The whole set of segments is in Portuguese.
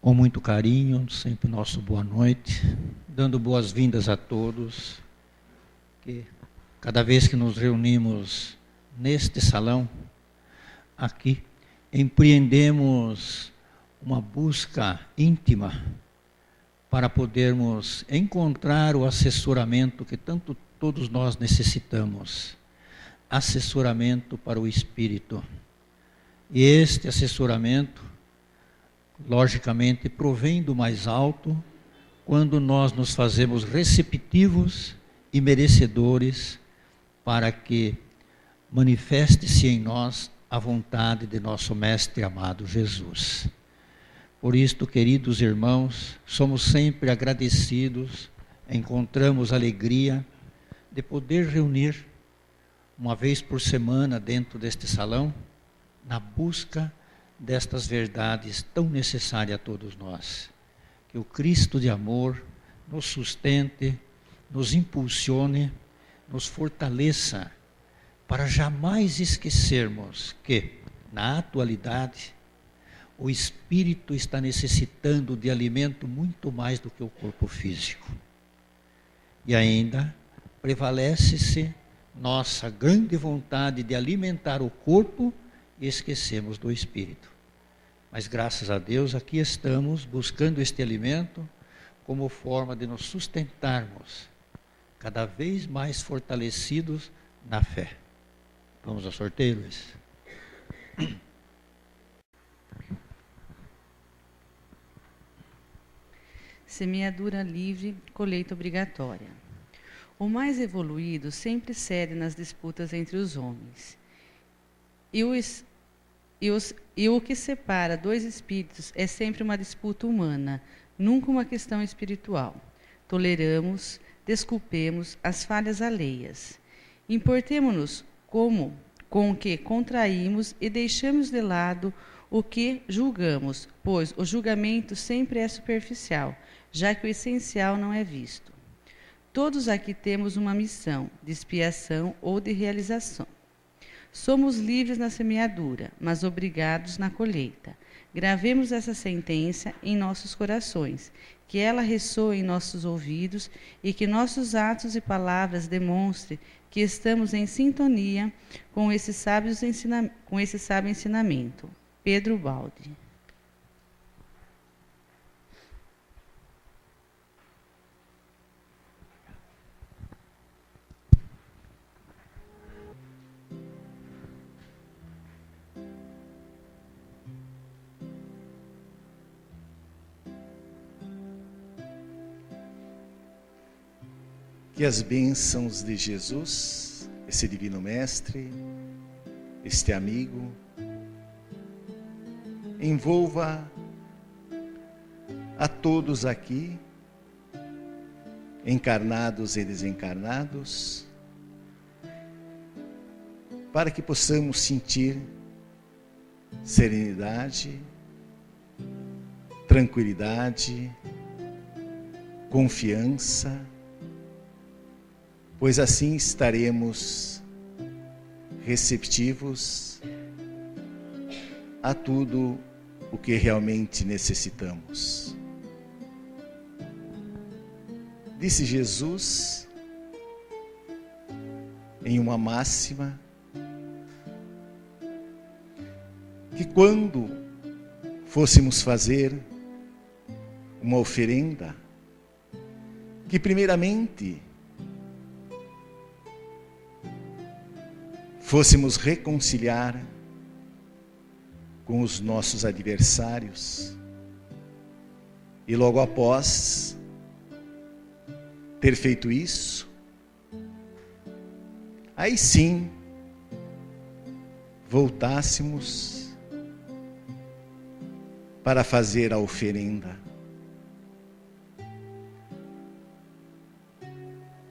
com muito carinho, sempre nosso boa noite, dando boas-vindas a todos, que cada vez que nos reunimos neste salão, aqui, empreendemos uma busca íntima para podermos encontrar o assessoramento que tanto todos nós necessitamos, assessoramento para o espírito. E este assessoramento, logicamente, provém do mais alto, quando nós nos fazemos receptivos e merecedores para que manifeste-se em nós a vontade de nosso Mestre amado Jesus. Por isto, queridos irmãos, somos sempre agradecidos, encontramos alegria de poder reunir uma vez por semana dentro deste salão, na busca destas verdades tão necessárias a todos nós. Que o Cristo de amor nos sustente, nos impulsione, nos fortaleça, para jamais esquecermos que, na atualidade, o espírito está necessitando de alimento muito mais do que o corpo físico. E ainda prevalece-se nossa grande vontade de alimentar o corpo e esquecemos do espírito. Mas graças a Deus aqui estamos buscando este alimento como forma de nos sustentarmos cada vez mais fortalecidos na fé. Vamos ao sorteio, Luiz? Semeadura livre, colheita obrigatória. O mais evoluído sempre cede nas disputas entre os homens. E o que separa dois espíritos é sempre uma disputa humana, nunca uma questão espiritual. Toleramos, desculpemos as falhas alheias. Importemo-nos com o que contraímos e deixamos de lado o que julgamos, pois o julgamento sempre é superficial, já que o essencial não é visto. Todos aqui temos uma missão de expiação ou de realização. Somos livres na semeadura, mas obrigados na colheita. Gravemos essa sentença em nossos corações, que ela ressoe em nossos ouvidos e que nossos atos e palavras demonstrem que estamos em sintonia com esse sábio ensinamento. Pedro Baldi. Que as bênçãos de Jesus, esse Divino Mestre, este amigo, envolva a todos aqui, encarnados e desencarnados, para que possamos sentir serenidade, tranquilidade, confiança, pois assim estaremos receptivos a tudo o que realmente necessitamos. Disse Jesus em uma máxima que quando fôssemos fazer uma oferenda, que primeiramente fôssemos reconciliar com os nossos adversários e logo após ter feito isso, aí sim voltássemos para fazer a oferenda,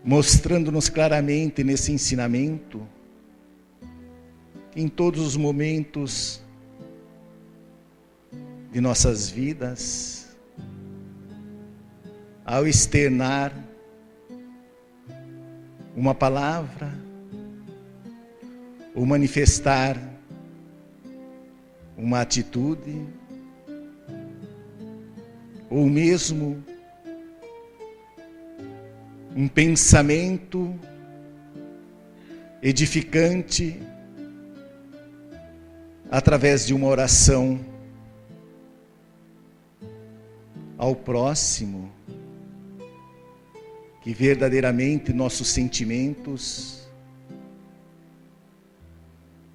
mostrando-nos claramente nesse ensinamento que em todos os momentos de nossas vidas, ao externar uma palavra, ou manifestar uma atitude, ou mesmo um pensamento edificante através de uma oração ao próximo, que verdadeiramente nossos sentimentos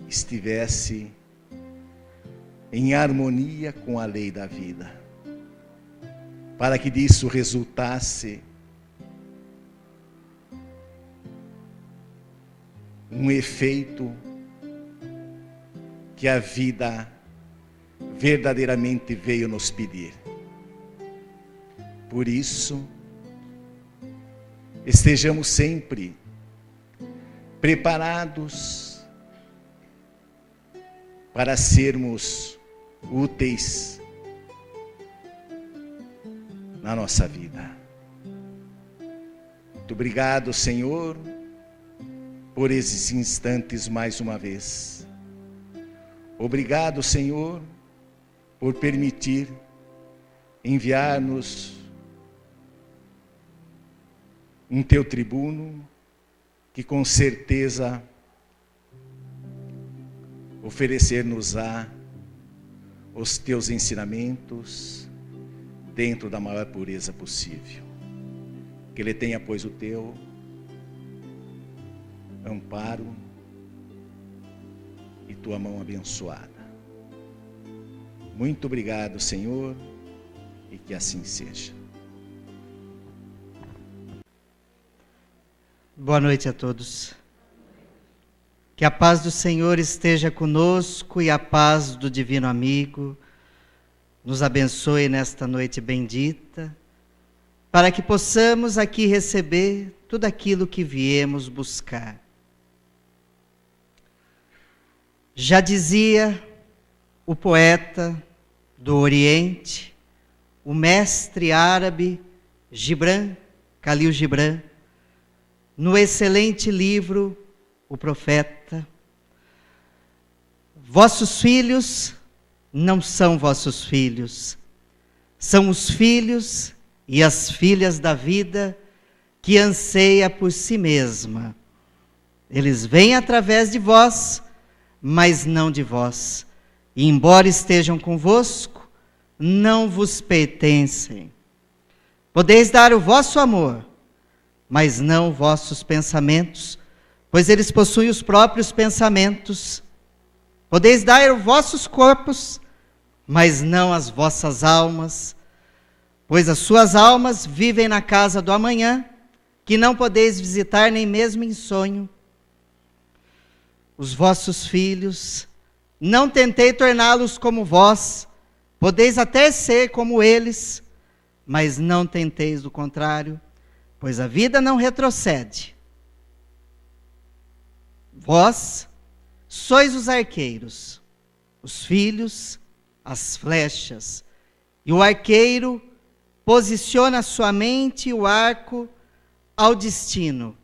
estivesse em harmonia com a lei da vida, para que disso resultasse um efeito que a vida verdadeiramente veio nos pedir. Por isso, estejamos sempre preparados para sermos úteis na nossa vida. Muito obrigado, Senhor, por esses instantes mais uma vez. Obrigado, Senhor, por permitir enviar-nos um teu tribuno que com certeza oferecer-nos-á os teus ensinamentos dentro da maior pureza possível. Que ele tenha, pois, o teu amparo e tua mão abençoada. Muito obrigado, Senhor, e que assim seja. Boa noite a todos. Que a paz do Senhor esteja conosco e a paz do Divino Amigo nos abençoe nesta noite bendita, para que possamos aqui receber tudo aquilo que viemos buscar. Já dizia o poeta do Oriente, o mestre árabe Khalil Gibran, no excelente livro O Profeta: vossos filhos não são vossos filhos, são os filhos e as filhas da vida que anseia por si mesma. Eles vêm através de vós, mas não de vós. E embora estejam convosco, não vos pertencem. Podeis dar o vosso amor, mas não vossos pensamentos, pois eles possuem os próprios pensamentos. Podeis dar os vossos corpos, mas não as vossas almas, pois as suas almas vivem na casa do amanhã, que não podeis visitar nem mesmo em sonho. Os vossos filhos, não tentei torná-los como vós, podeis até ser como eles, mas não tenteis do contrário, pois a vida não retrocede. Vós sois os arqueiros, os filhos, as flechas, e o arqueiro posiciona sua mente e o arco ao destino,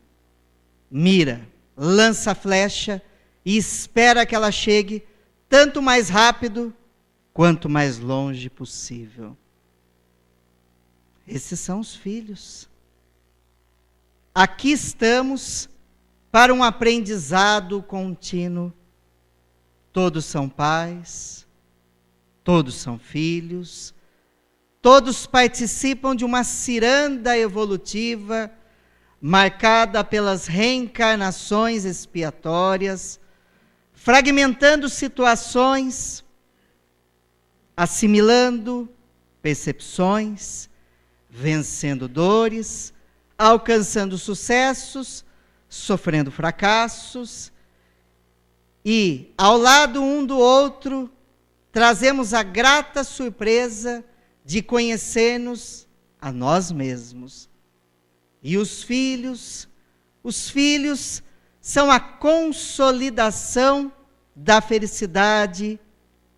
mira, lança a flecha e espera que ela chegue tanto mais rápido quanto mais longe possível. Esses são os filhos. Aqui estamos para um aprendizado contínuo. Todos são pais, todos são filhos, todos participam de uma ciranda evolutiva marcada pelas reencarnações expiatórias, fragmentando situações, assimilando percepções, vencendo dores, alcançando sucessos, sofrendo fracassos, e ao lado um do outro trazemos a grata surpresa de conhecer-nos a nós mesmos. E os filhos são a consolidação da felicidade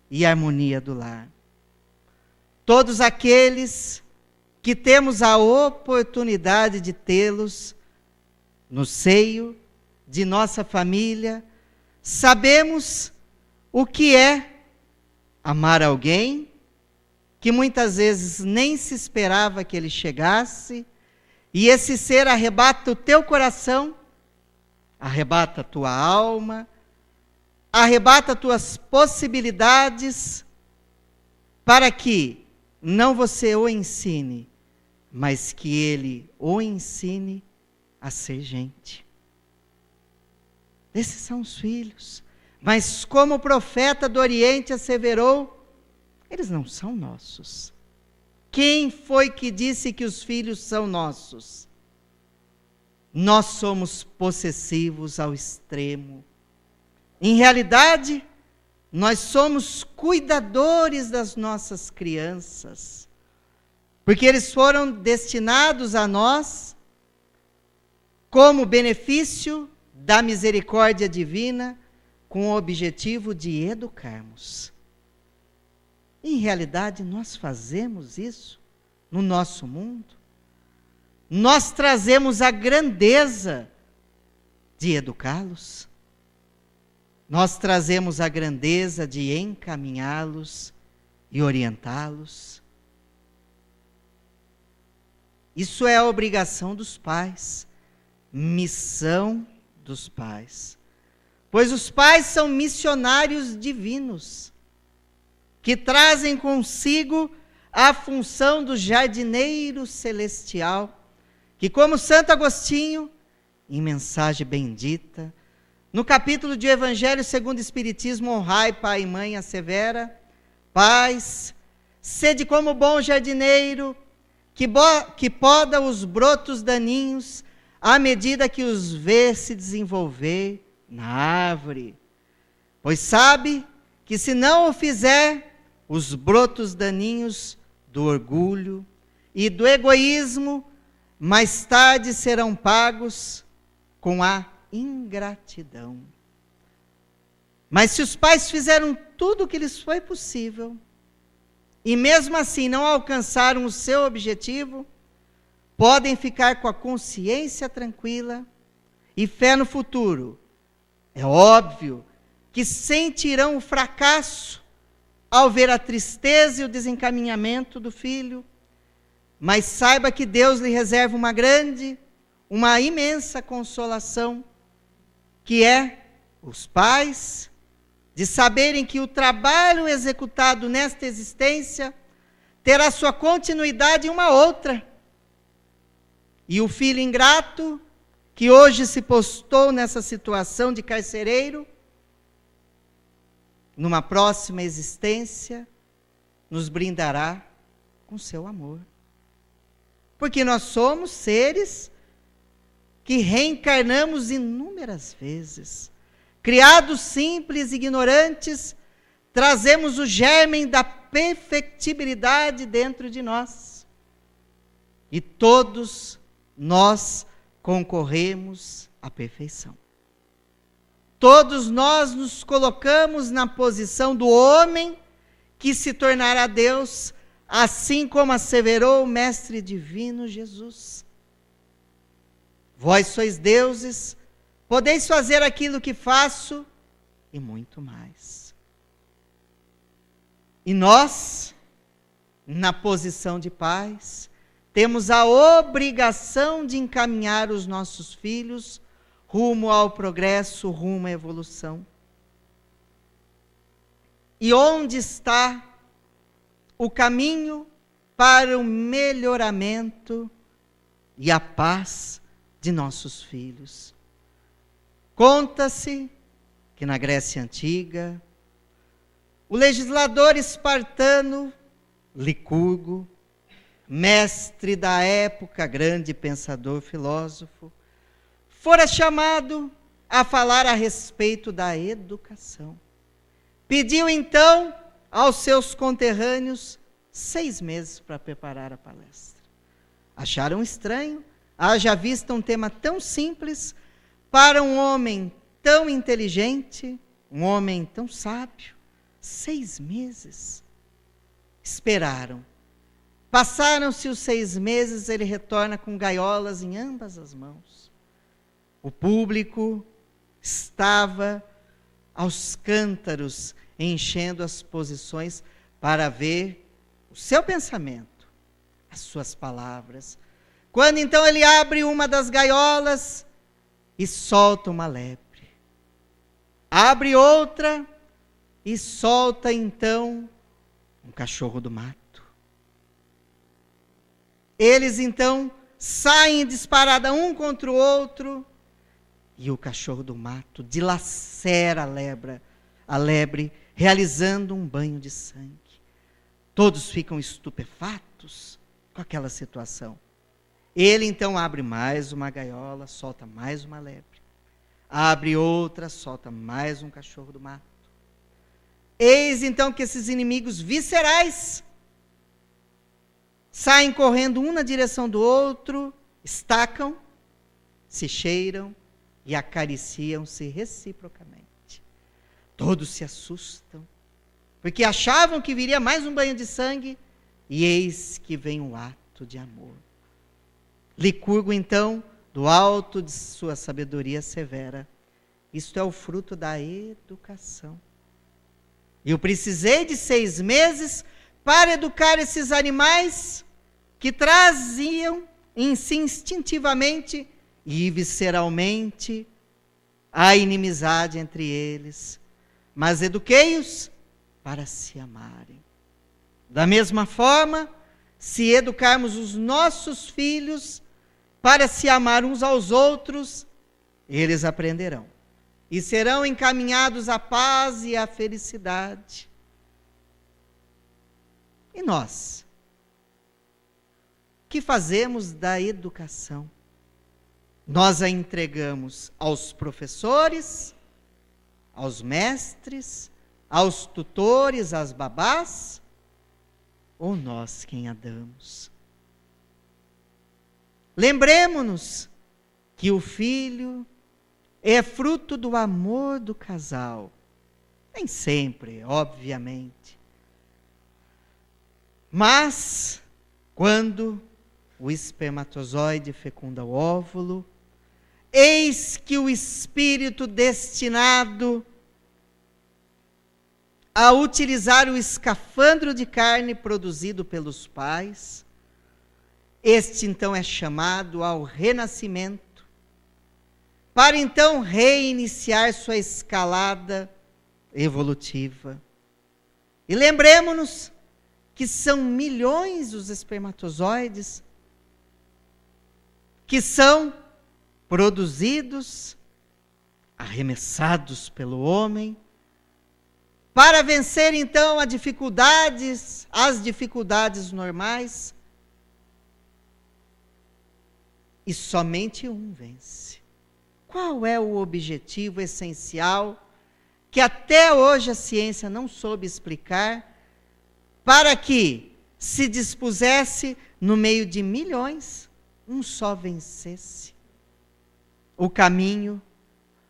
e harmonia do lar. Todos aqueles que temos a oportunidade de tê-los no seio de nossa família, sabemos o que é amar alguém que muitas vezes nem se esperava que ele chegasse, e esse ser arrebata o teu coração, arrebata a tua alma, arrebata tuas possibilidades, para que não você o ensine, mas que ele o ensine a ser gente. Esses são os filhos. Mas como o profeta do Oriente asseverou, eles não são nossos. Quem foi que disse que os filhos são nossos? Nós somos possessivos ao extremo. Em realidade, nós somos cuidadores das nossas crianças, porque eles foram destinados a nós como benefício da misericórdia divina, com o objetivo de educarmos. Em realidade, nós fazemos isso no nosso mundo. Nós trazemos a grandeza de educá-los. Nós trazemos a grandeza de encaminhá-los e orientá-los. Isso é a obrigação dos pais, missão dos pais. Pois os pais são missionários divinos, que trazem consigo a função do jardineiro celestial, que, como Santo Agostinho, em mensagem bendita, no capítulo de Evangelho segundo o Espiritismo, honrai pai e mãe, assevera: pais, sede como bom jardineiro, que poda os brotos daninhos, à medida que os vê se desenvolver na árvore. Pois sabe que se não o fizer, os brotos daninhos do orgulho e do egoísmo mais tarde serão pagos com a ingratidão. Mas se os pais fizeram tudo o que lhes foi possível, e mesmo assim não alcançaram o seu objetivo, podem ficar com a consciência tranquila e fé no futuro. É óbvio que sentirão o fracasso ao ver a tristeza e o desencaminhamento do filho, mas saiba que Deus lhe reserva uma imensa consolação, que é os pais, de saberem que o trabalho executado nesta existência terá sua continuidade em uma outra. E o filho ingrato, que hoje se postou nessa situação de carcereiro, numa próxima existência, nos brindará com seu amor. Porque nós somos seres que reencarnamos inúmeras vezes. Criados simples e ignorantes, trazemos o germen da perfectibilidade dentro de nós. E todos nós concorremos à perfeição. Todos nós nos colocamos na posição do homem que se tornará Deus, assim como asseverou o Mestre Divino Jesus. Vós sois deuses, podeis fazer aquilo que faço e muito mais. E nós, na posição de pais, temos a obrigação de encaminhar os nossos filhos rumo ao progresso, rumo à evolução. E onde está o caminho para o melhoramento e a paz de nossos filhos? Conta-se que na Grécia Antiga, o legislador espartano Licurgo, mestre da época, grande pensador, filósofo, fora chamado a falar a respeito da educação. Pediu então aos seus conterrâneos 6 meses para preparar a palestra. Acharam estranho, haja vista um tema tão simples para um homem tão inteligente, um homem tão sábio. 6 meses. Esperaram. Passaram-se os 6 meses, ele retorna com gaiolas em ambas as mãos. O público estava aos cântaros, enchendo as posições para ver o seu pensamento, as suas palavras. Quando então ele abre uma das gaiolas e solta uma lebre. Abre outra e solta então um cachorro do mato. Eles então saem disparada um contra o outro e o cachorro do mato dilacera a lebre, realizando um banho de sangue. Todos ficam estupefatos com aquela situação. Ele então abre mais uma gaiola, solta mais uma lebre. Abre outra, solta mais um cachorro do mato. Eis então que esses inimigos viscerais saem correndo um na direção do outro, estacam, se cheiram e acariciam-se reciprocamente. Todos se assustam, porque achavam que viria mais um banho de sangue, e eis que vem um ato de amor. Licurgo, então, do alto de sua sabedoria severa, isto é o fruto da educação. Eu precisei de 6 meses para educar esses animais que traziam em si instintivamente e visceralmente a inimizade entre eles, mas eduquei-os para se amarem. Da mesma forma, se educarmos os nossos filhos para se amar uns aos outros, eles aprenderão e serão encaminhados à paz e à felicidade. E nós? O que fazemos da educação? Nós a entregamos aos professores, aos mestres, aos tutores, às babás, ou nós quem a damos? Lembremos-nos que o filho é fruto do amor do casal. Nem sempre, obviamente. Mas, quando o espermatozoide fecunda o óvulo, eis que o espírito destinado a utilizar o escafandro de carne produzido pelos pais, este então é chamado ao renascimento, para então reiniciar sua escalada evolutiva. E lembremos-nos que são milhões os espermatozoides que são produzidos, arremessados pelo homem, para vencer então as dificuldades normais, e somente um vence. Qual é o objetivo essencial que até hoje a ciência não soube explicar, para que se dispusesse no meio de milhões, um só vencesse o caminho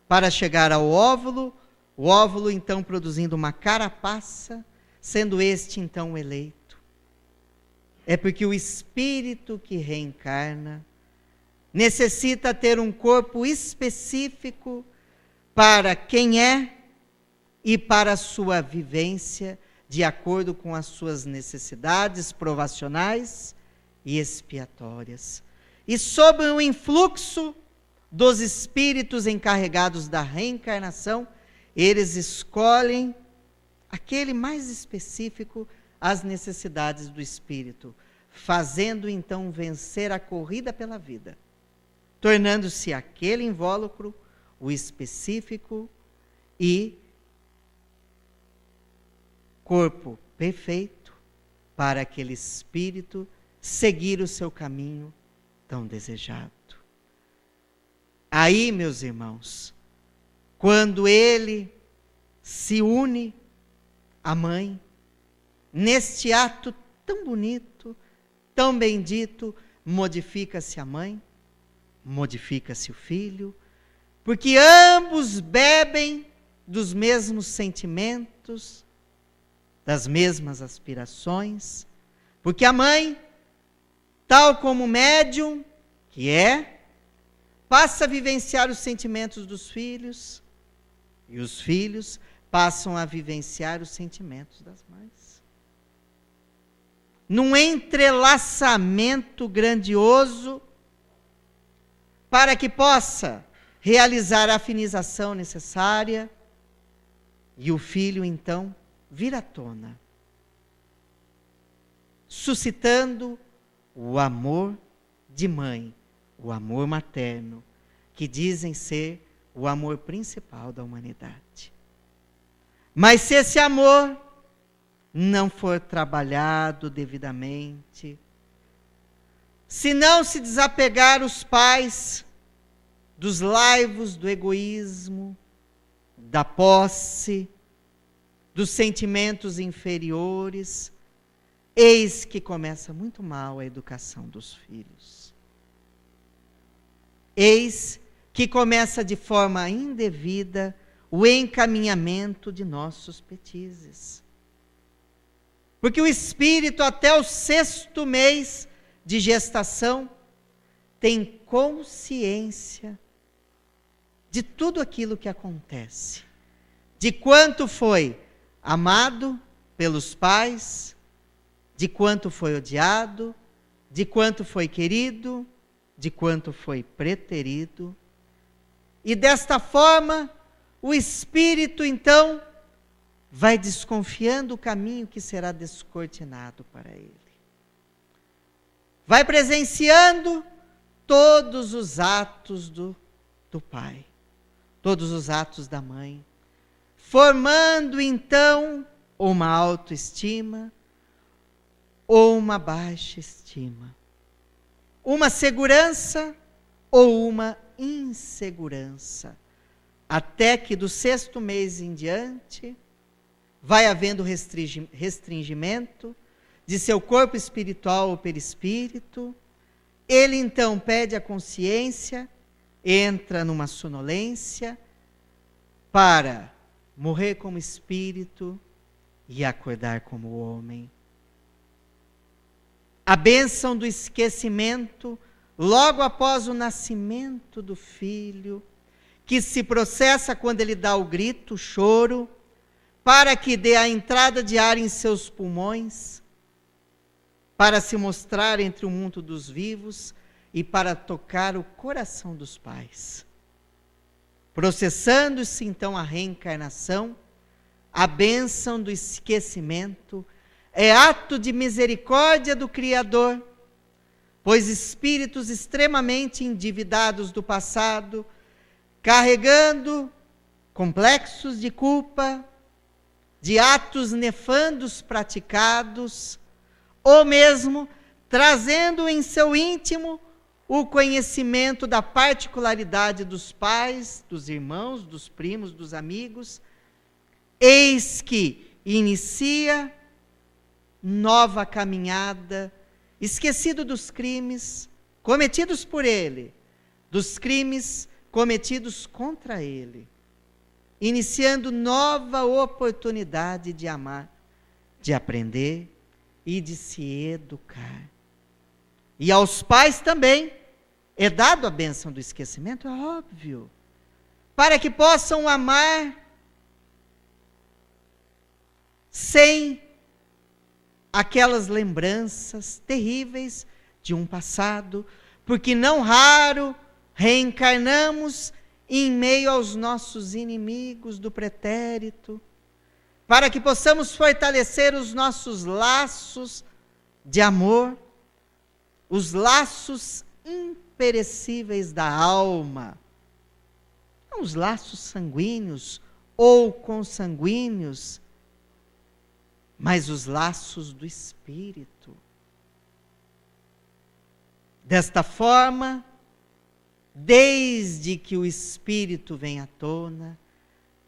para chegar ao óvulo, o óvulo então produzindo uma carapaça, sendo este então o eleito? É porque o espírito que reencarna necessita ter um corpo específico para quem é e para a sua vivência, de acordo com as suas necessidades provacionais e expiatórias. E sob o influxo dos espíritos encarregados da reencarnação, eles escolhem aquele mais específico às necessidades do espírito, fazendo então vencer a corrida pela vida, tornando-se aquele invólucro o específico e corpo perfeito para aquele espírito seguir o seu caminho tão desejado. Aí, meus irmãos, quando ele se une à mãe, neste ato tão bonito, tão bendito, modifica-se a mãe, modifica-se o filho, porque ambos bebem dos mesmos sentimentos, das mesmas aspirações, porque a mãe, tal como o médium que é, passa a vivenciar os sentimentos dos filhos, e os filhos passam a vivenciar os sentimentos das mães. num entrelaçamento grandioso, para que possa realizar a afinização necessária, e o filho, então, vir à tona, suscitando o amor de mãe, o amor materno, que dizem ser o amor principal da humanidade. Mas se esse amor não for trabalhado devidamente, se não se desapegar os pais dos laivos do egoísmo, da posse, dos sentimentos inferiores, eis que começa muito mal a educação dos filhos. Eis que começa de forma indevida o encaminhamento de nossos petizes. Porque o espírito, até o 6º mês de gestação, tem consciência de tudo aquilo que acontece, de quanto foi amado pelos pais, de quanto foi odiado, de quanto foi querido, de quanto foi preterido. E desta forma, o espírito, então, vai desconfiando o caminho que será descortinado para ele. Vai presenciando todos os atos do pai, todos os atos da mãe, formando, então, uma autoestima ou uma baixa estima, uma segurança ou uma insegurança, até que do 6º mês em diante, vai havendo restringimento de seu corpo espiritual ou perispírito. Ele então pede a consciência, entra numa sonolência, para morrer como espírito e acordar como homem. A bênção do esquecimento, logo após o nascimento do filho, que se processa quando ele dá o grito, o choro, para que dê a entrada de ar em seus pulmões, para se mostrar entre o mundo dos vivos e para tocar o coração dos pais. Processando-se então a reencarnação, a bênção do esquecimento é ato de misericórdia do Criador, pois espíritos extremamente endividados do passado, carregando complexos de culpa, de atos nefandos praticados, ou mesmo trazendo em seu íntimo o conhecimento da particularidade dos pais, dos irmãos, dos primos, dos amigos, eis que inicia nova caminhada, esquecido dos crimes cometidos por ele, dos crimes cometidos contra ele, iniciando nova oportunidade de amar, de aprender e de se educar. E aos pais também é dado a bênção do esquecimento, é óbvio, para que possam amar sem aquelas lembranças terríveis de um passado, porque não raro reencarnamos em meio aos nossos inimigos do pretérito, para que possamos fortalecer os nossos laços de amor, os laços imperecíveis da alma, não os laços sanguíneos ou consanguíneos, mas os laços do espírito. Desta forma, desde que o espírito vem à tona,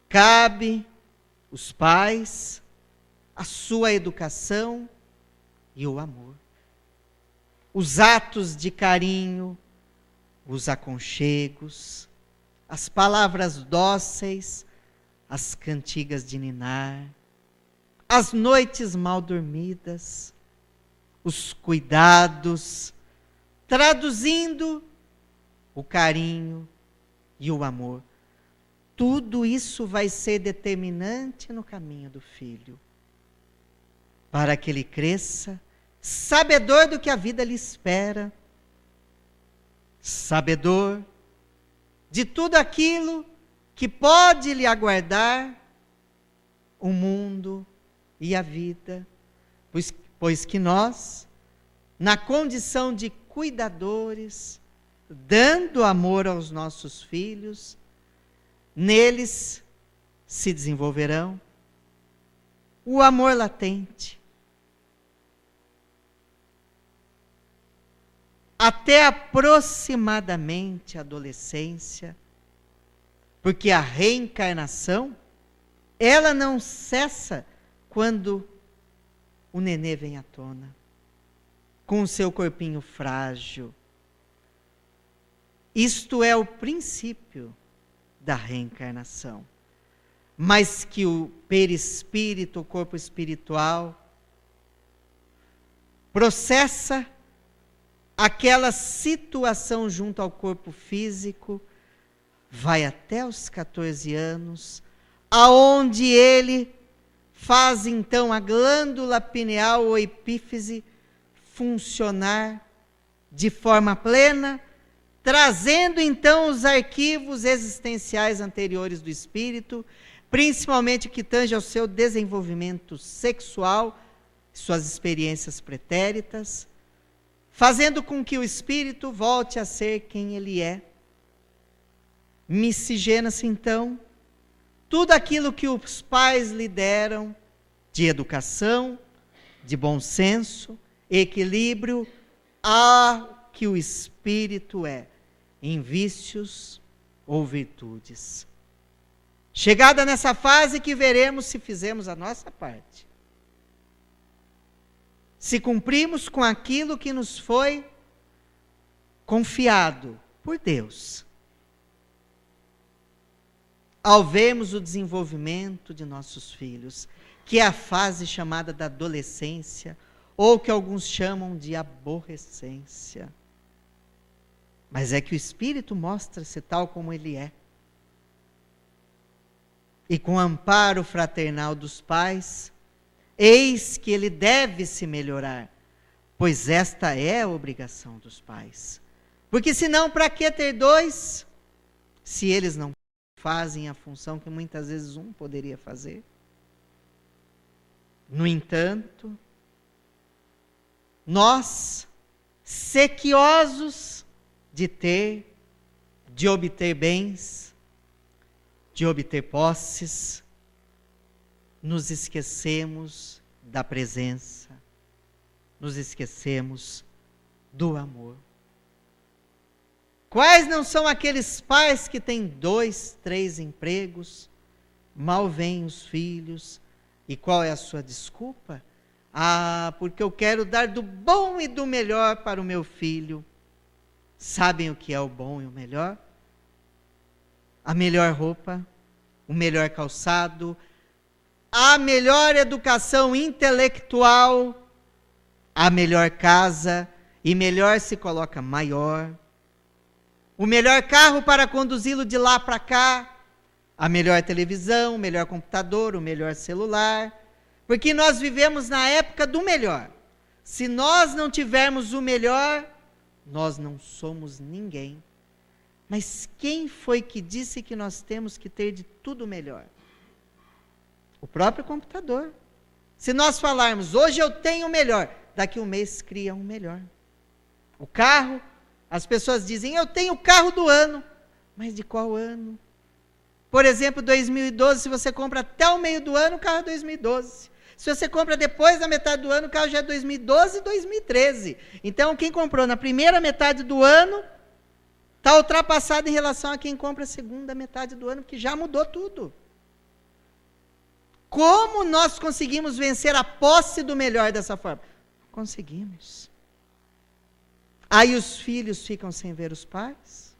cabe os pais, a sua educação e o amor. Os atos de carinho, os aconchegos, as palavras dóceis, as cantigas de ninar, as noites mal dormidas, os cuidados, traduzindo o carinho e o amor. Tudo isso vai ser determinante no caminho do filho, para que ele cresça sabedor do que a vida lhe espera, sabedor de tudo aquilo que pode lhe aguardar o mundo e a vida, pois que nós, na condição de cuidadores, dando amor aos nossos filhos, neles se desenvolverão o amor latente, até aproximadamente a adolescência, porque a reencarnação, ela não cessa quando o nenê vem à tona, com o seu corpinho frágil. Isto é o princípio da reencarnação. Mas que o perispírito, o corpo espiritual, processa aquela situação junto ao corpo físico, vai até os 14 anos, aonde ele faz então a glândula pineal ou epífise funcionar de forma plena, trazendo então os arquivos existenciais anteriores do espírito, principalmente o que tange ao seu desenvolvimento sexual, suas experiências pretéritas, fazendo com que o espírito volte a ser quem ele é. Miscigena-se então tudo aquilo que os pais lhe deram de educação, de bom senso, equilíbrio, ao que o espírito é, em vícios ou virtudes. Chegada nessa fase que veremos se fizemos a nossa parte, se cumprimos com aquilo que nos foi confiado por Deus, ao vermos o desenvolvimento de nossos filhos, que é a fase chamada da adolescência, ou que alguns chamam de aborrecência. Mas é que o espírito mostra-se tal como ele é. E com o amparo fraternal dos pais, eis que ele deve se melhorar, pois esta é a obrigação dos pais. Porque senão, para que ter dois, se eles não fazem a função que muitas vezes um poderia fazer? No entanto, nós, sequiosos de ter, de obter bens, de obter posses, nos esquecemos da presença, nos esquecemos do amor. Quais não são aqueles pais que têm 2, 3 empregos, mal vêm os filhos, e qual é a sua desculpa? Ah, porque eu quero dar do bom e do melhor para o meu filho. Sabem o que é o bom e o melhor? A melhor roupa, o melhor calçado, a melhor educação intelectual, a melhor casa, e melhor se coloca maior, o melhor carro para conduzi-lo de lá para cá, a melhor televisão, o melhor computador, o melhor celular, porque nós vivemos na época do melhor. Se nós não tivermos o melhor, nós não somos ninguém. Mas quem foi que disse que nós temos que ter de tudo melhor? O próprio computador. Se nós falarmos, hoje eu tenho o melhor, daqui um mês cria um melhor. O carro, as pessoas dizem, eu tenho o carro do ano. Mas de qual ano? Por exemplo, 2012, se você compra até o meio do ano, o carro é 2012. Se você compra depois da metade do ano, o carro já é 2012 e 2013. Então, quem comprou na primeira metade do ano, está ultrapassado em relação a quem compra a segunda metade do ano, porque já mudou tudo. Como nós conseguimos vencer a posse do melhor dessa forma? Conseguimos. Aí os filhos ficam sem ver os pais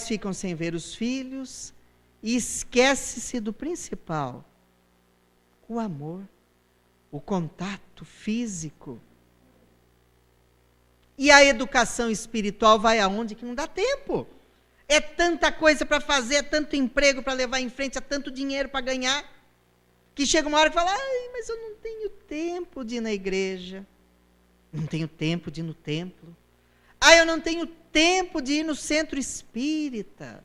ficam sem ver os filhos, e esquece-se do principal, o amor, o contato físico. E a educação espiritual vai aonde que não dá tempo. É tanta coisa para fazer, é tanto emprego para levar em frente, é tanto dinheiro para ganhar. que chega uma hora e fala, ai, mas eu não tenho tempo de ir na igreja. Não tenho tempo de ir no templo. Eu não tenho tempo de ir no centro espírita.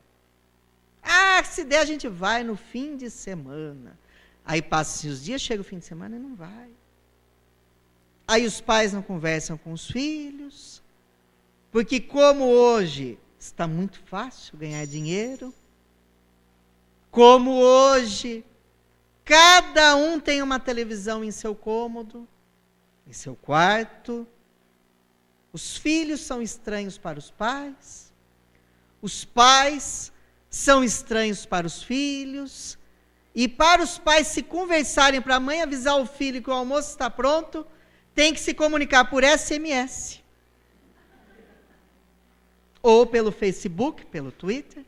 Se der a gente vai no fim de semana. Aí passam os dias, chega o fim de semana e não vai. Aí os pais não conversam com os filhos, porque como hoje está muito fácil ganhar dinheiro, como hoje cada um tem uma televisão em seu cômodo, em seu quarto, os filhos são estranhos para os pais são estranhos para os filhos, e para os pais se conversarem, para a mãe avisar o filho que o almoço está pronto, tem que se comunicar por SMS, ou pelo Facebook, pelo Twitter,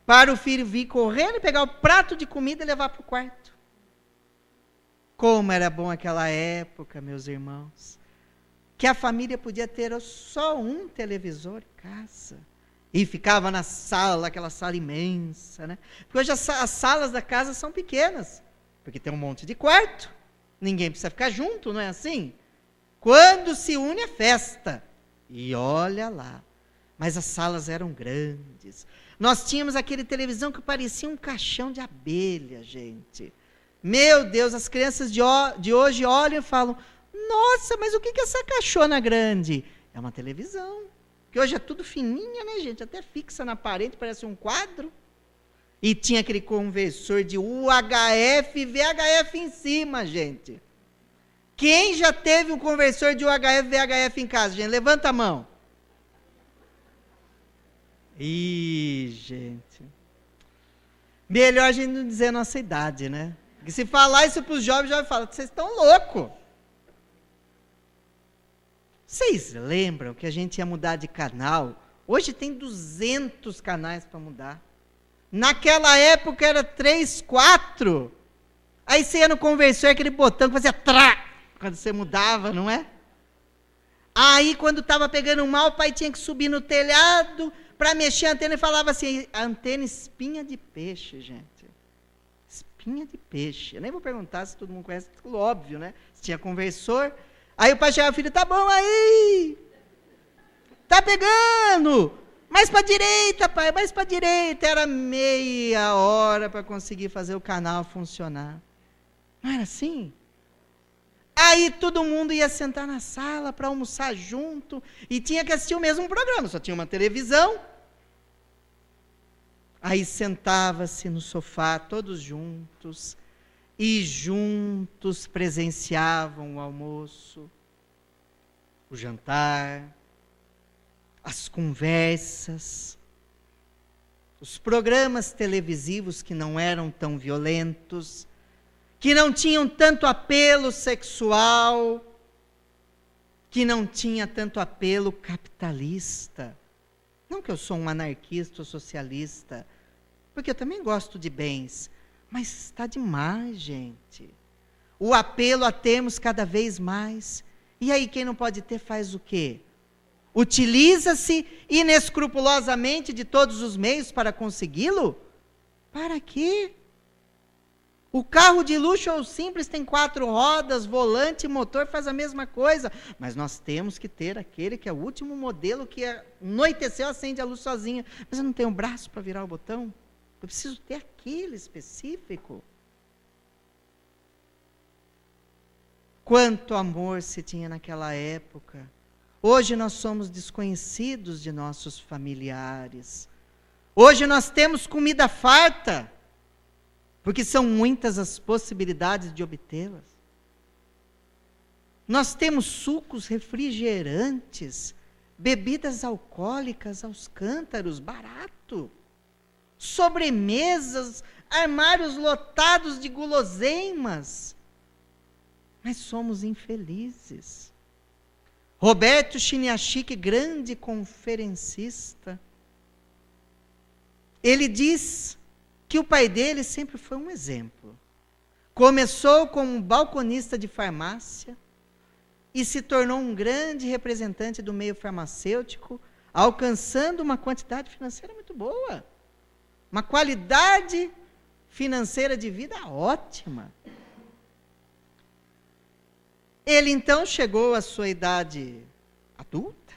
para o filho vir correndo e pegar o prato de comida e levar para o quarto. Como era bom aquela época, meus irmãos, que a família podia ter só um televisor em casa, e ficava na sala, aquela sala imensa, né? Porque hoje as salas da casa são pequenas, porque tem um monte de quarto, ninguém precisa ficar junto, não é assim? Quando se une é festa, e olha lá, mas as salas eram grandes, nós tínhamos aquele televisão que parecia um caixão de abelha, gente, meu Deus, as crianças de hoje olham e falam, nossa, mas o que é essa caixona grande? É uma televisão, que hoje é tudo fininha, né, gente? Até fixa na parede, parece um quadro. E tinha aquele conversor de UHF e VHF em cima, gente. Quem já teve um conversor de UHF e VHF em casa, gente? Levanta a mão. Gente. Melhor a gente não dizer a nossa idade, né? Porque se falar isso para os jovens, já falam, vocês estão loucos. Vocês lembram que a gente ia mudar de canal? Hoje tem 200 canais para mudar. Naquela época era 3, 4. Aí você ia no conversor, aquele botão que fazia trá, quando você mudava, não é? Aí quando estava pegando mal, o pai tinha que subir no telhado para mexer a antena e falava assim, a antena espinha de peixe, gente. Espinha de peixe. Eu nem vou perguntar se todo mundo conhece, tudo óbvio, né? Se tinha conversor. Aí o pai chegava, filho, tá bom aí, tá pegando, mais para a direita, pai, mais para a direita, era meia hora para conseguir fazer o canal funcionar, não era assim? Aí todo mundo ia sentar na sala para almoçar junto, e tinha que assistir o mesmo programa, só tinha uma televisão, aí sentava-se no sofá, todos juntos, e juntos presenciavam o almoço, o jantar, as conversas, os programas televisivos que não eram tão violentos, que não tinham tanto apelo sexual, que não tinha tanto apelo capitalista. Não que eu sou um anarquista ou socialista, porque eu também gosto de bens, mas está demais, gente. O apelo a termos cada vez mais. E aí quem não pode ter faz o quê? Utiliza-se inescrupulosamente de todos os meios para consegui-lo? Para quê? O carro de luxo ou simples tem 4 rodas, volante e motor, faz a mesma coisa. Mas nós temos que ter aquele que é o último modelo, que anoiteceu, acende a luz sozinha. Mas eu não tenho braço para virar o botão? Eu preciso ter aquele específico. Quanto amor se tinha naquela época. Hoje nós somos desconhecidos de nossos familiares. Hoje nós temos comida farta, porque são muitas as possibilidades de obtê-las. Nós temos sucos refrigerantes, bebidas alcoólicas aos cântaros, barato. Sobremesas, armários lotados de guloseimas. Mas somos infelizes. Roberto Chiniachik, grande conferencista, ele diz que o pai dele sempre foi um exemplo. Começou como um balconista de farmácia e se tornou um grande representante do meio farmacêutico, alcançando uma quantidade financeira muito boa. Uma qualidade financeira de vida ótima. Ele então chegou à sua idade adulta,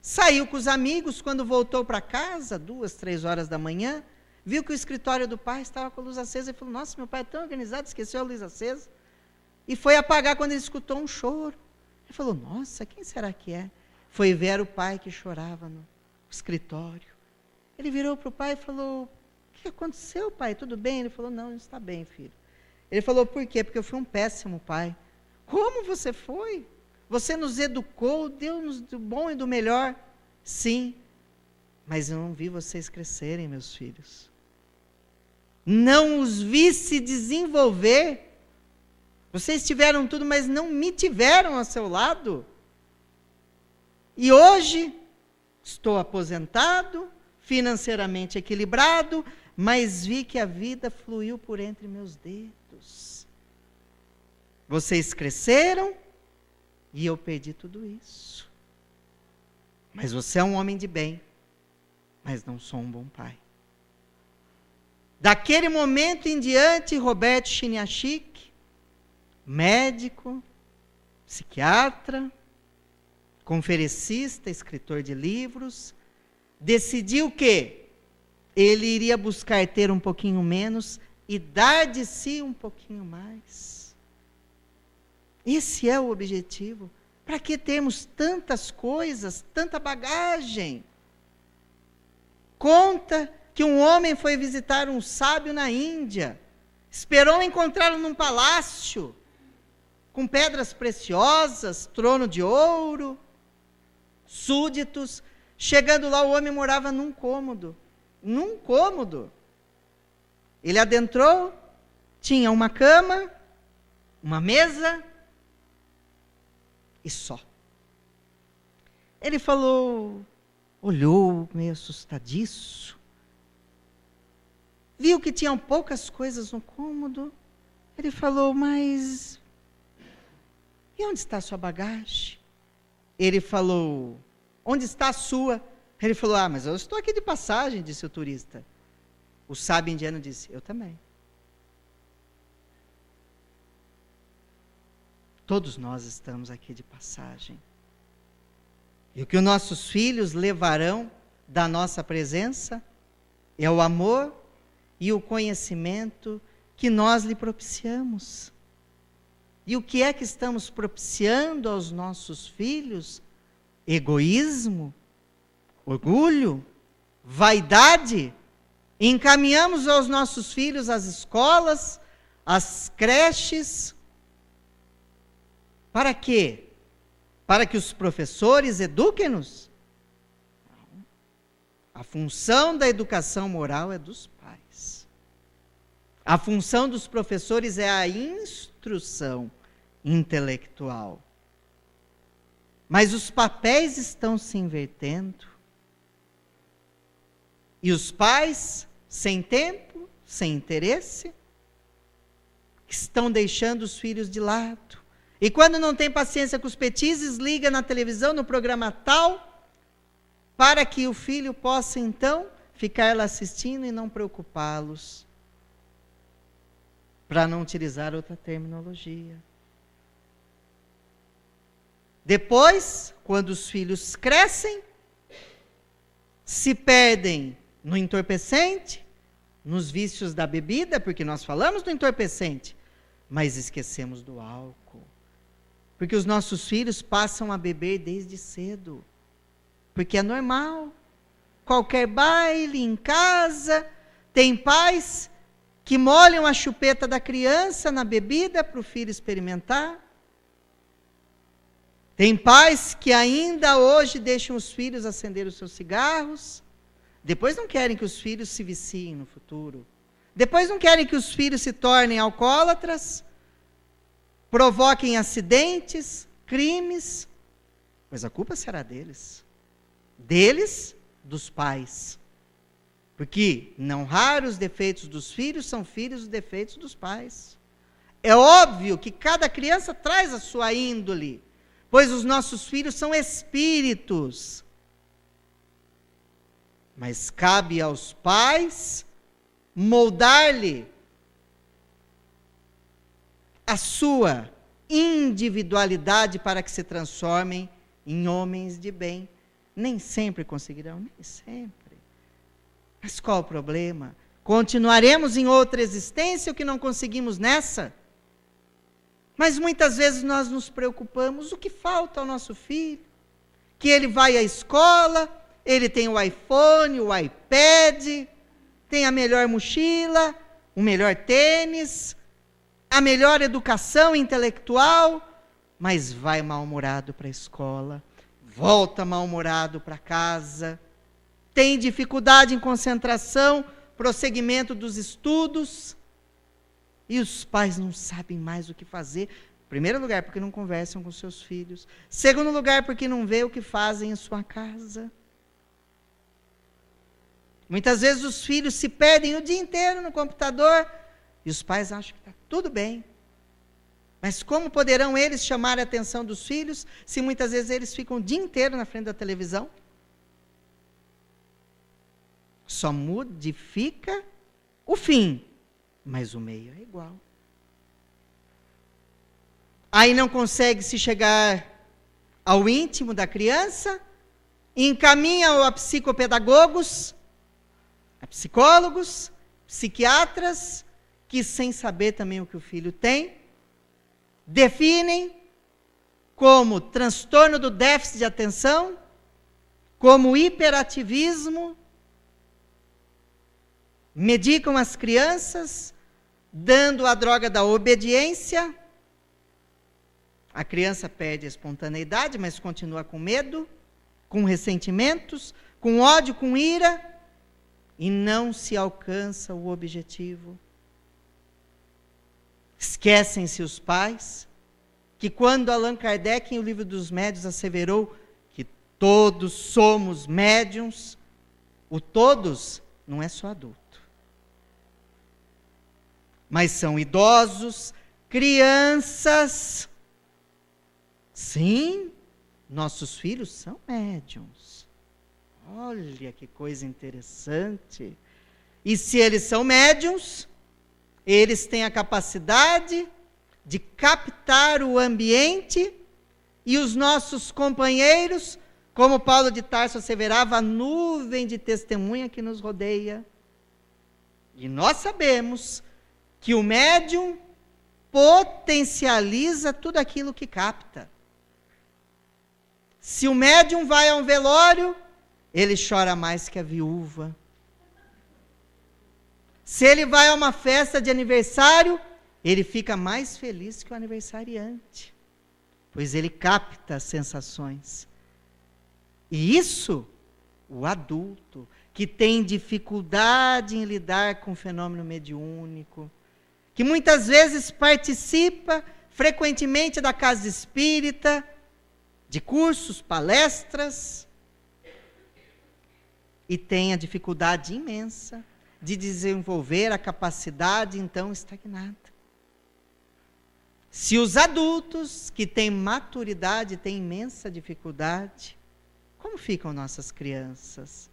saiu com os amigos, quando voltou para casa, 2, 3 horas da manhã, viu que o escritório do pai estava com a luz acesa e falou: nossa, meu pai é tão organizado, esqueceu a luz acesa. E foi apagar quando ele escutou um choro. Ele falou: nossa, quem será que é? Foi ver o pai que chorava no escritório. Ele virou para o pai e falou: o que aconteceu, pai? Tudo bem? Ele falou: não está bem, filho. Ele falou: por quê? Porque eu fui um péssimo pai. Como você foi? Você nos educou, deu-nos do bom e do melhor. Sim, mas eu não vi vocês crescerem, meus filhos. Não os vi se desenvolver. Vocês tiveram tudo, mas não me tiveram ao seu lado. E hoje, estou aposentado, financeiramente equilibrado, mas vi que a vida fluiu por entre meus dedos. Vocês cresceram e eu perdi tudo isso. Mas você é um homem de bem, mas não sou um bom pai. Daquele momento em diante, Roberto Chiniachik, médico, psiquiatra, conferencista, escritor de livros, decidiu que ele iria buscar ter um pouquinho menos e dar de si um pouquinho mais. Esse é o objetivo. Para que termos tantas coisas, tanta bagagem? Conta que um homem foi visitar um sábio na Índia, esperou encontrá-lo num palácio, com pedras preciosas, trono de ouro, súditos. Chegando lá, o homem morava num cômodo. Num cômodo. Ele adentrou, tinha uma cama, uma mesa e só. Ele falou, olhou meio assustadiço, viu que tinham poucas coisas no cômodo. Ele falou, mas e onde está a sua bagagem? Ele falou, onde está a sua? Ele falou, mas eu estou aqui de passagem, disse o turista. O sábio indiano disse, eu também. Todos nós estamos aqui de passagem. E o que os nossos filhos levarão da nossa presença é o amor e o conhecimento que nós lhe propiciamos. E o que é que estamos propiciando aos nossos filhos? Egoísmo, orgulho, vaidade. Encaminhamos aos nossos filhos as escolas, as creches. Para quê? Para que os professores eduquem-nos? Não. A função da educação moral é dos pais. A função dos professores é a instrução intelectual. Mas os papéis estão se invertendo. E os pais, sem tempo, sem interesse, estão deixando os filhos de lado. E quando não tem paciência com os petizes, liga na televisão, no programa tal, para que o filho possa, então, ficar lá assistindo e não preocupá-los. Para não utilizar outra terminologia. Depois, quando os filhos crescem, se perdem no entorpecente, nos vícios da bebida, porque nós falamos do entorpecente, mas esquecemos do álcool. Porque os nossos filhos passam a beber desde cedo. Porque é normal. Qualquer baile em casa, tem pais que molham a chupeta da criança na bebida para o filho experimentar. Tem pais que ainda hoje deixam os filhos acender os seus cigarros. Depois não querem que os filhos se viciem no futuro. Depois não querem que os filhos se tornem alcoólatras, provoquem acidentes, crimes, pois a culpa será deles. Deles, dos pais. Porque não raros defeitos dos filhos são filhos dos defeitos dos pais. É óbvio que cada criança traz a sua índole, pois os nossos filhos são espíritos. Mas cabe aos pais moldar-lhe a sua individualidade para que se transformem em homens de bem. Nem sempre conseguirão, nem sempre. Mas qual o problema? Continuaremos em outra existência o que não conseguimos nessa? Mas muitas vezes nós nos preocupamos, o que falta ao nosso filho? Que ele vai à escola, ele tem o iPhone, o iPad, tem a melhor mochila, o melhor tênis, a melhor educação intelectual, mas vai mal-humorado para a escola, volta mal-humorado para casa, tem dificuldade em concentração, prosseguimento dos estudos, e os pais não sabem mais o que fazer. Em primeiro lugar, porque não conversam com seus filhos. Segundo lugar, porque não vê o que fazem em sua casa. Muitas vezes os filhos se perdem o dia inteiro no computador, e os pais acham que está tudo bem. Mas como poderão eles chamar a atenção dos filhos, se muitas vezes eles ficam o dia inteiro na frente da televisão? Só modifica o fim, mas o meio é igual. Aí não consegue se chegar ao íntimo da criança, encaminha-o a psicopedagogos, a psicólogos, psiquiatras, que sem saber também o que o filho tem, definem como transtorno do déficit de atenção, como hiperativismo, medicam as crianças, dando a droga da obediência. A criança perde a espontaneidade, mas continua com medo, com ressentimentos, com ódio, com ira, e não se alcança o objetivo. Esquecem-se os pais, que quando Allan Kardec, em O Livro dos Médiuns, asseverou que todos somos médiuns, o todos não é só adulto, mas são idosos, crianças. Sim, nossos filhos são médiuns. Olha que coisa interessante. E se eles são médiuns, eles têm a capacidade de captar o ambiente e os nossos companheiros, como Paulo de Tarso asseverava, a nuvem de testemunha que nos rodeia. E nós sabemos que o médium potencializa tudo aquilo que capta. Se o médium vai a um velório, ele chora mais que a viúva. Se ele vai a uma festa de aniversário, ele fica mais feliz que o aniversariante, pois ele capta as sensações. E isso, o adulto, que tem dificuldade em lidar com o fenômeno mediúnico, que muitas vezes participa frequentemente da casa espírita, de cursos, palestras, e tem a dificuldade imensa de desenvolver a capacidade, então, estagnada. Se os adultos que têm maturidade têm imensa dificuldade, como ficam nossas crianças?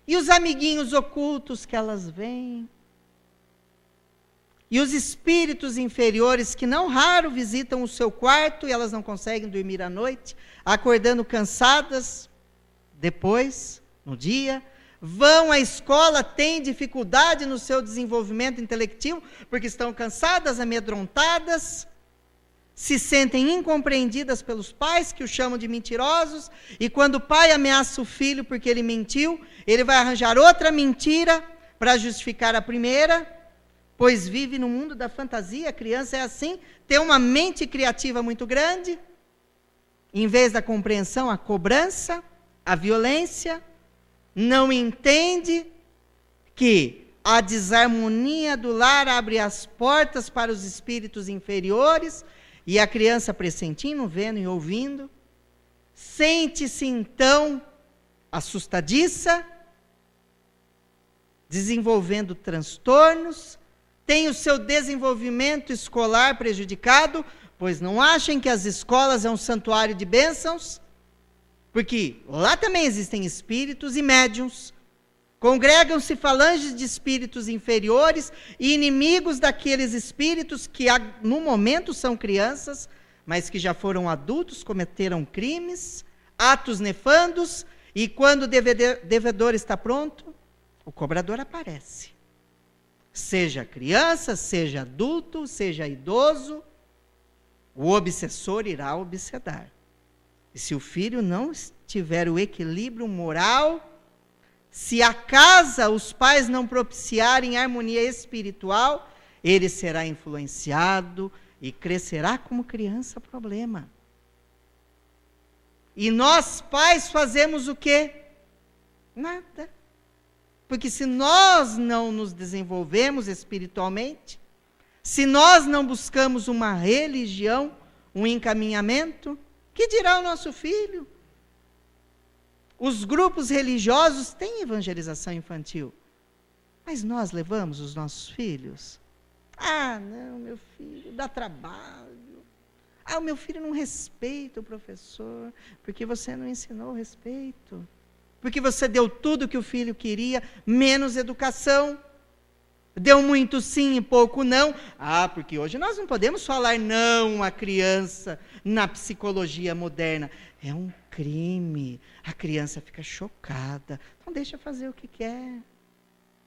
E os amiguinhos ocultos que elas veem? E os espíritos inferiores que não raro visitam o seu quarto e elas não conseguem dormir à noite, acordando cansadas, depois, no dia, vão à escola, têm dificuldade no seu desenvolvimento intelectivo, porque estão cansadas, amedrontadas, se sentem incompreendidas pelos pais, que o chamam de mentirosos, e quando o pai ameaça o filho porque ele mentiu, ele vai arranjar outra mentira para justificar a primeira, pois vive no mundo da fantasia. A criança é assim, tem uma mente criativa muito grande, em vez da compreensão, a cobrança, a violência, não entende que a desarmonia do lar abre as portas para os espíritos inferiores, e a criança, pressentindo, vendo e ouvindo, sente-se então assustadiça, desenvolvendo transtornos, tem o seu desenvolvimento escolar prejudicado, pois não achem que as escolas é um santuário de bênçãos, porque lá também existem espíritos e médiuns, Congregam-se falanges de espíritos inferiores e inimigos daqueles espíritos que no momento são crianças, mas que já foram adultos, cometeram crimes, atos nefandos, e quando o devedor está pronto, o cobrador aparece. Seja criança, seja adulto, seja idoso, o obsessor irá obsedar. E se o filho não tiver o equilíbrio moral, se a casa, os pais não propiciarem harmonia espiritual, ele será influenciado e crescerá como criança problema. E nós, pais, fazemos o quê? Nada. Porque se nós não nos desenvolvemos espiritualmente, se nós não buscamos uma religião, um encaminhamento, que dirá o nosso filho? Os grupos religiosos têm evangelização infantil, mas nós levamos os nossos filhos? Ah, não, meu filho, dá trabalho. Ah, o meu filho não respeita o professor, porque você não ensinou respeito. Porque você deu tudo que o filho queria, menos educação. Deu muito sim e pouco não. Ah, porque hoje nós não podemos falar não à criança na psicologia moderna. É um crime. A criança fica chocada. Então deixa fazer o que quer.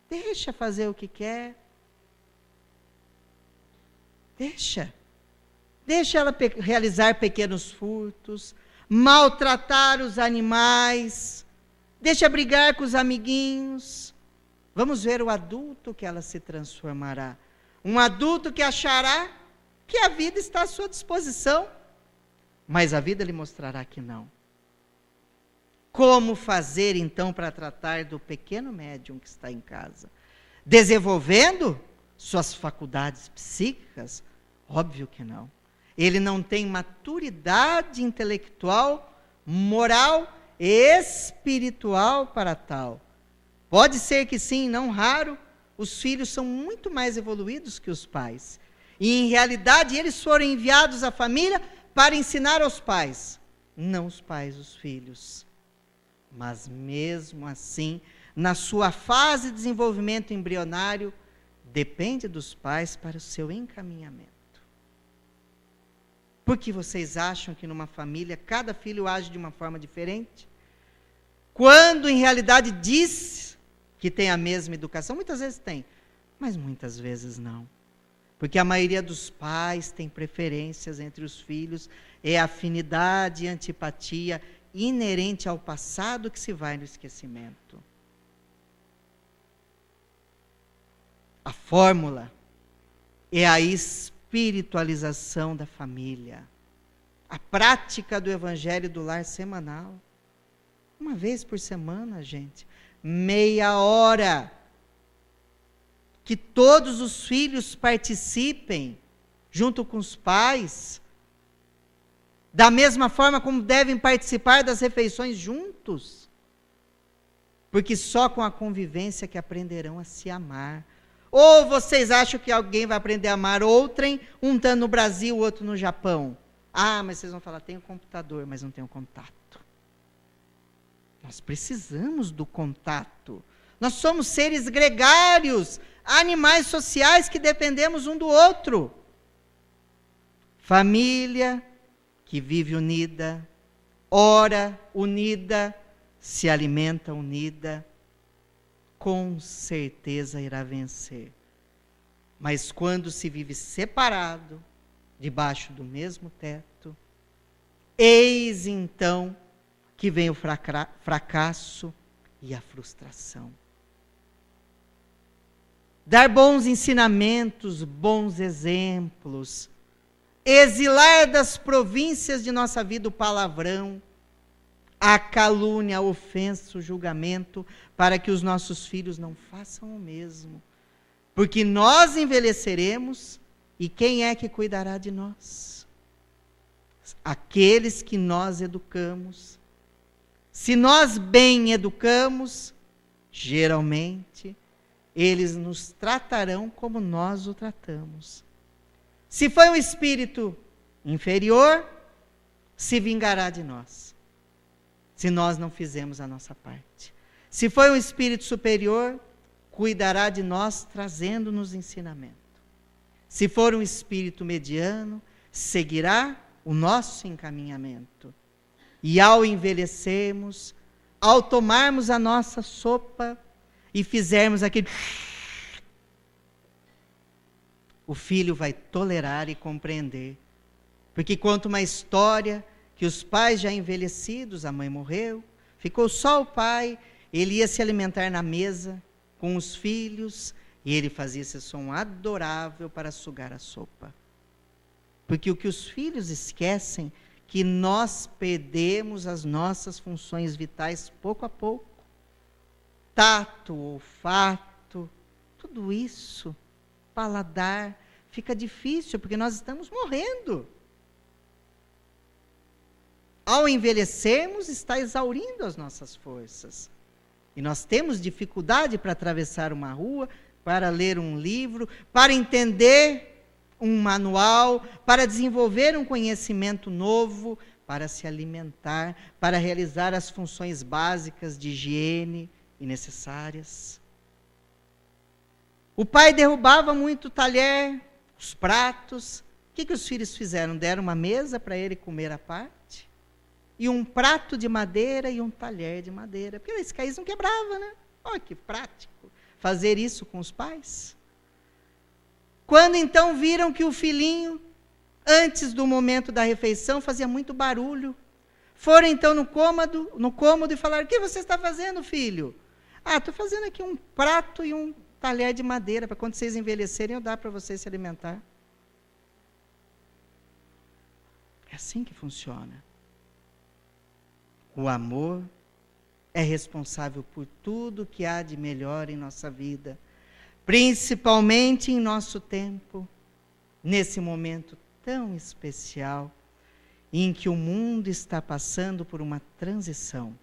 Deixa fazer o que quer. Deixa. Deixa ela realizar pequenos furtos, maltratar os animais, deixa brigar com os amiguinhos. Vamos ver o adulto que ela se transformará. Um adulto que achará que a vida está à sua disposição, mas a vida lhe mostrará que não. Como fazer, então, para tratar do pequeno médium que está em casa? Desenvolvendo suas faculdades psíquicas? Óbvio que não. Ele não tem maturidade intelectual, moral e espiritual para tal. Pode ser que sim, não raro, os filhos são muito mais evoluídos que os pais. E, em realidade, eles foram enviados à família para ensinar aos pais. Não os pais, os filhos. Mas, mesmo assim, na sua fase de desenvolvimento embrionário, depende dos pais para o seu encaminhamento. Por que vocês acham que numa família cada filho age de uma forma diferente? Quando, em realidade, diz que tem a mesma educação, muitas vezes tem, mas muitas vezes não. Porque a maioria dos pais tem preferências entre os filhos, é afinidade e antipatia inerente ao passado que se vai no esquecimento. A fórmula é a espiritualização da família. A prática do evangelho do lar semanal. Uma vez por semana, gente. Meia hora. Que todos os filhos participem, junto com os pais. Da mesma forma como devem participar das refeições juntos. Porque só com a convivência que aprenderão a se amar. Ou vocês acham que alguém vai aprender a amar outrem, um está no Brasil, o outro no Japão? Ah, mas vocês vão falar, tem o computador, mas não tem o contato. Nós precisamos do contato. Nós somos seres gregários, animais sociais que dependemos um do outro. Família que vive unida, ora unida, se alimenta unida, com certeza irá vencer. Mas quando se vive separado, debaixo do mesmo teto, eis então que vem o fracasso e a frustração. Dar bons ensinamentos, bons exemplos, exilar das províncias de nossa vida o palavrão, a calúnia, a ofensa, o julgamento, para que os nossos filhos não façam o mesmo. Porque nós envelheceremos, e quem é que cuidará de nós? Aqueles que nós educamos. Se nós bem educamos, geralmente, eles nos tratarão como nós o tratamos. Se foi um espírito inferior, se vingará de nós. Se nós não fizermos a nossa parte. Se foi um espírito superior, cuidará de nós trazendo-nos ensinamento. Se for um espírito mediano, seguirá o nosso encaminhamento. E ao envelhecermos, ao tomarmos a nossa sopa e fizermos aquele... o filho vai tolerar e compreender. Porque conta uma história que os pais já envelhecidos, a mãe morreu, ficou só o pai, ele ia se alimentar na mesa com os filhos, e ele fazia esse som adorável para sugar a sopa. Porque o que os filhos esquecem, que nós perdemos as nossas funções vitais pouco a pouco. Tato, olfato, tudo isso, paladar, fica difícil, porque nós estamos morrendo. Ao envelhecermos, está exaurindo as nossas forças. E nós temos dificuldade para atravessar uma rua, para ler um livro, para entender um manual, para desenvolver um conhecimento novo, para se alimentar, para realizar as funções básicas de higiene e necessárias. O pai derrubava muito o talher, os pratos. O que os filhos fizeram? Deram uma mesa para ele comer à parte, e um prato de madeira e um talher de madeira, porque esse caís não quebrava, né? Olha que prático fazer isso com os pais. Quando então viram que o filhinho, antes do momento da refeição, fazia muito barulho, foram então no cômodo e falaram: o que você está fazendo, filho? Estou fazendo aqui um prato e um talher de madeira, para quando vocês envelhecerem eu dar para vocês se alimentar. É assim que funciona. O amor é responsável por tudo que há de melhor em nossa vida, principalmente em nosso tempo, nesse momento tão especial, em que o mundo está passando por uma transição,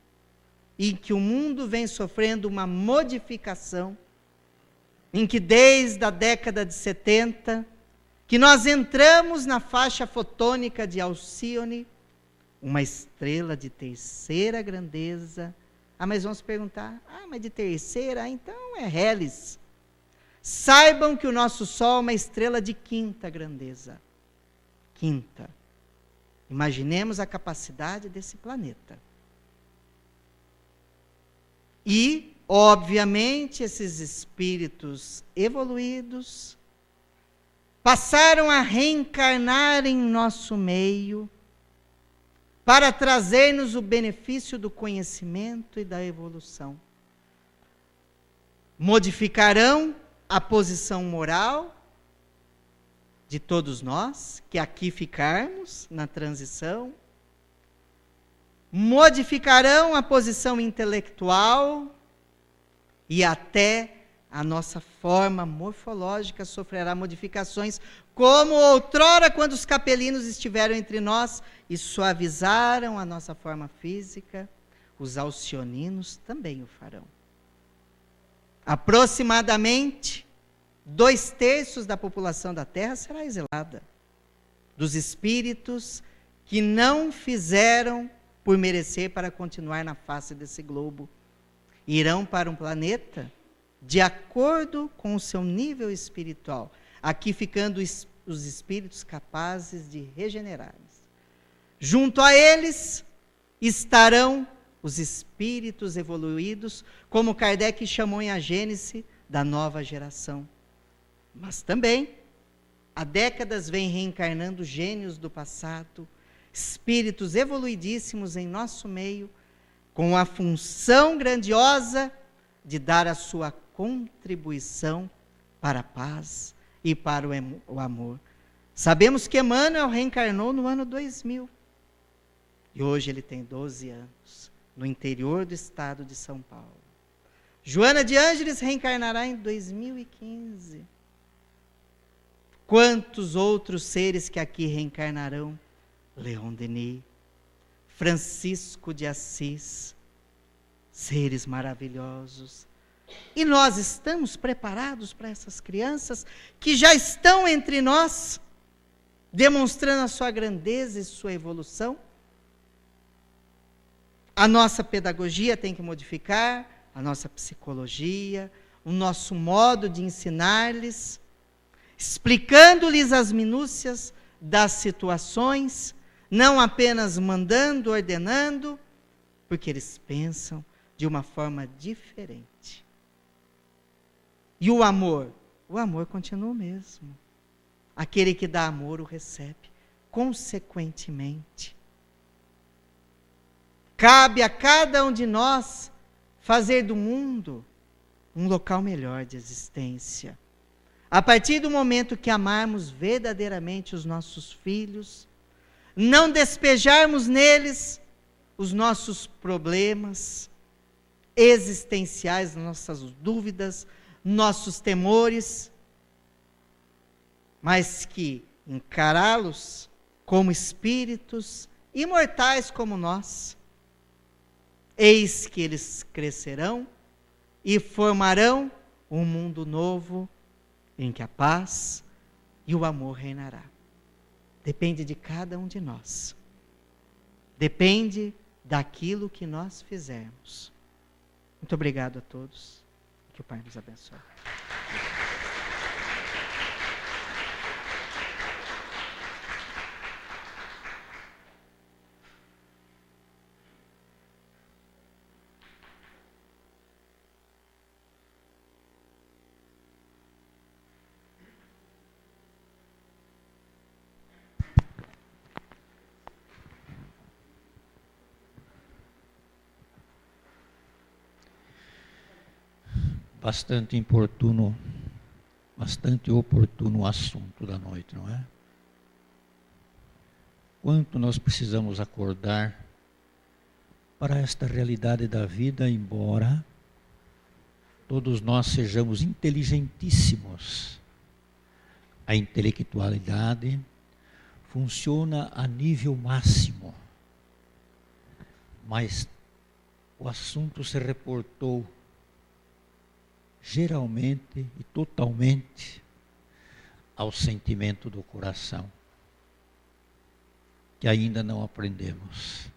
em que o mundo vem sofrendo uma modificação, em que desde a década de 70, que nós entramos na faixa fotônica de Alcíone, uma estrela de terceira grandeza. Mas vamos perguntar, mas de terceira? Então é Hélice. Saibam que o nosso Sol é uma estrela de quinta grandeza. Quinta. Imaginemos a capacidade desse planeta. E, obviamente, esses espíritos evoluídos passaram a reencarnar em nosso meio para trazer-nos o benefício do conhecimento e da evolução. Modificarão a posição moral de todos nós, que aqui ficarmos na transição, modificarão a posição intelectual e até a nossa forma morfológica sofrerá modificações, como outrora, quando os capelinos estiveram entre nós e suavizaram a nossa forma física, os alcioninos também o farão. Aproximadamente 2/3 da população da Terra será exilada, dos espíritos que não fizeram por merecer para continuar na face desse globo. Irão para um planeta de acordo com o seu nível espiritual, aqui ficando os espíritos capazes de regenerar-se. Junto a eles estarão os espíritos evoluídos, como Kardec chamou em A Gênese, da nova geração. Mas também, há décadas vem reencarnando gênios do passado, espíritos evoluidíssimos em nosso meio, com a função grandiosa de dar a sua contribuição para a paz e para o amor. Sabemos que Emmanuel reencarnou no ano 2000. E hoje ele tem 12 anos, no interior do estado de São Paulo. Joana de Ângeles reencarnará em 2015. Quantos outros seres que aqui reencarnarão? Leon Denis, Francisco de Assis, seres maravilhosos. E nós estamos preparados para essas crianças que já estão entre nós, demonstrando a sua grandeza e sua evolução? A nossa pedagogia tem que modificar, a nossa psicologia, o nosso modo de ensinar-lhes, explicando-lhes as minúcias das situações, não apenas mandando, ordenando, porque eles pensam de uma forma diferente. E o amor continua o mesmo. Aquele que dá amor o recebe, consequentemente. Cabe a cada um de nós fazer do mundo um local melhor de existência. A partir do momento que amarmos verdadeiramente os nossos filhos, não despejarmos neles os nossos problemas existenciais, nossas dúvidas, nossos temores, mas que encará-los como espíritos imortais como nós. Eis que eles crescerão e formarão um mundo novo em que a paz e o amor reinará. Depende de cada um de nós. Depende daquilo que nós fizermos. Muito obrigado a todos. Que o Pai nos abençoe. Bastante oportuno o assunto da noite, não é? Quanto nós precisamos acordar para esta realidade da vida, embora todos nós sejamos inteligentíssimos. A intelectualidade funciona a nível máximo, mas o assunto se reportou geralmente e totalmente ao sentimento do coração, que ainda não aprendemos.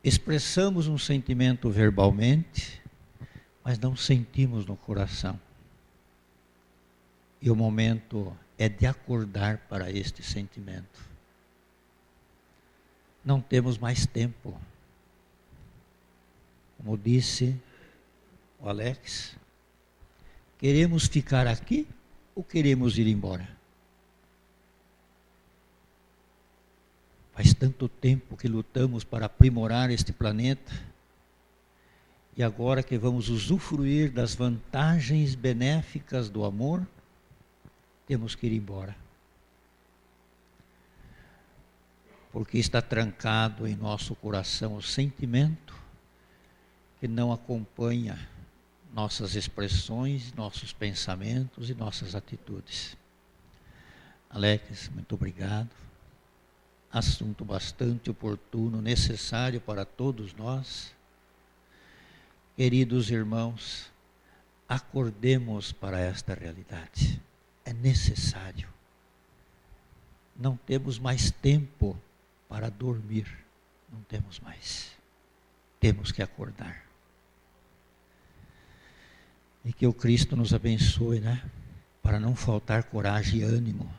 Expressamos um sentimento verbalmente, mas não sentimos no coração. E o momento é de acordar para este sentimento. Não temos mais tempo. Como disse o Alex, queremos ficar aqui ou queremos ir embora? Faz tanto tempo que lutamos para aprimorar este planeta, e agora que vamos usufruir das vantagens benéficas do amor, temos que ir embora. Porque está trancado em nosso coração o sentimento que não acompanha nossas expressões, nossos pensamentos e nossas atitudes. Alex, muito obrigado. Assunto bastante oportuno, necessário para todos nós. Queridos irmãos, acordemos para esta realidade. É necessário. Não temos mais tempo para dormir. Não temos mais. Temos que acordar. E que o Cristo nos abençoe, né? Para não faltar coragem e ânimo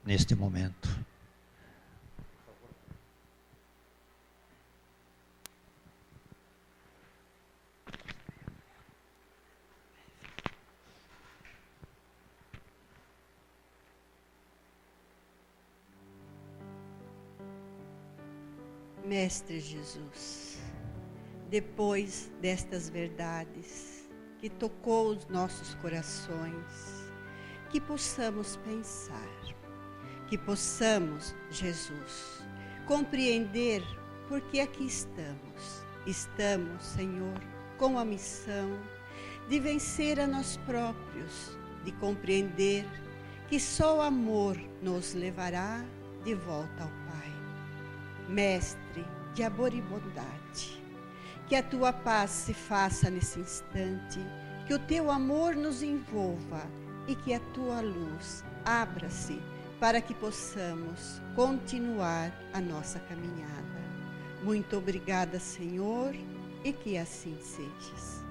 neste momento. Mestre Jesus, depois destas verdades que tocou os nossos corações, que possamos pensar, que possamos, Jesus, compreender porque aqui estamos. Estamos, Senhor, com a missão de vencer a nós próprios, de compreender que só o amor nos levará de volta ao Pai. Mestre de amor e bondade, que a tua paz se faça nesse instante, que o teu amor nos envolva e que a tua luz abra-se para que possamos continuar a nossa caminhada. Muito obrigada, Senhor, e que assim sejas.